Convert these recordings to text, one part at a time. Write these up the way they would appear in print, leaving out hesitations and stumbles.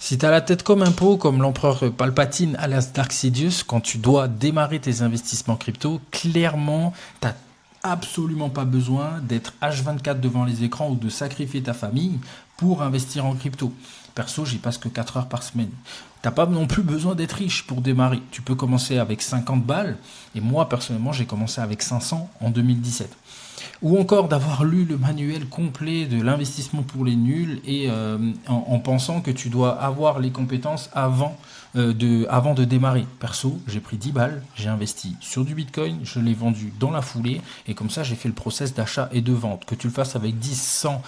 Si tu as la tête comme un pot, comme l'empereur Palpatine alias Dark Sidious, quand tu dois démarrer tes investissements crypto, clairement, tu n'as absolument pas besoin d'être H24 devant les écrans ou de sacrifier ta famille pour investir en crypto. Perso, j'y passe que 4 heures par semaine. T'as pas non plus besoin d'être riche pour démarrer. Tu peux commencer avec 50 balles, et moi personnellement j'ai commencé avec 500 en 2017. Ou encore d'avoir lu le manuel complet de l'investissement pour les nuls et en pensant que tu dois avoir les compétences avant de démarrer. Perso, j'ai pris 10 balles, j'ai investi sur du Bitcoin, je l'ai vendu dans la foulée et comme ça j'ai fait le process d'achat et de vente. Que tu le fasses avec 10, 100,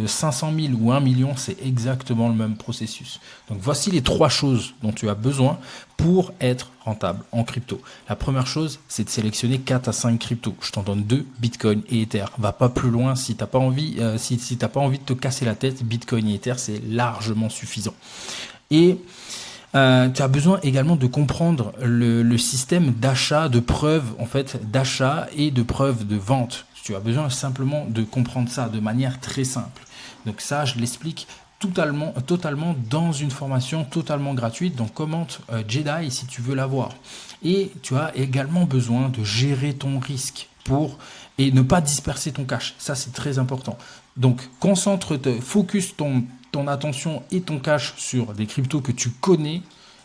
500 000 ou 1 million, c'est exactement le même processus. Donc voici les 3 choses dont tu as besoin pour être rentable en crypto. La première chose, c'est de sélectionner 4 à 5 cryptos. Je t'en donne 2, Bitcoin et Ether. Va pas plus loin si t'as pas envie, si t'as pas envie de te casser la tête. Bitcoin et Ether, c'est largement suffisant. Et tu as besoin également de comprendre le système d'achat, de preuve en fait, d'achat et de preuve de vente. Tu as besoin simplement de comprendre ça de manière très simple. Donc ça, je l'explique totalement dans une formation totalement gratuite. Donc commente Jedi si tu veux l'avoir. Et tu as également besoin de gérer ton risque et ne pas disperser ton cash. Ça, c'est très important. Donc focus ton attention et ton cash sur des cryptos que tu connais,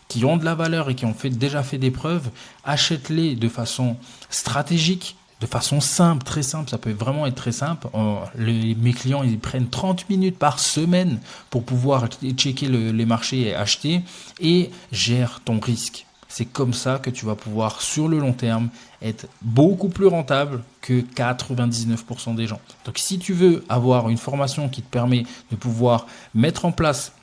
qui ont de la valeur et qui ont déjà fait des preuves. Achète-les de façon stratégique, de façon simple, très simple. Ça peut vraiment être très simple. Mes clients, ils prennent 30 minutes par semaine pour pouvoir checker les marchés et acheter, et gère ton risque. C'est comme ça que tu vas pouvoir, sur le long terme, être beaucoup plus rentable que 99% des gens. Donc, si tu veux avoir une formation qui te permet de pouvoir mettre en place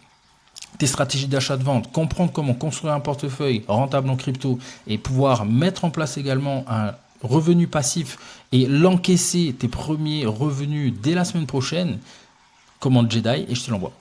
tes stratégies d'achat de vente, comprendre comment construire un portefeuille rentable en crypto et pouvoir mettre en place également un revenu passif et l'encaisser tes premiers revenus dès la semaine prochaine, commande Jedi et je te l'envoie.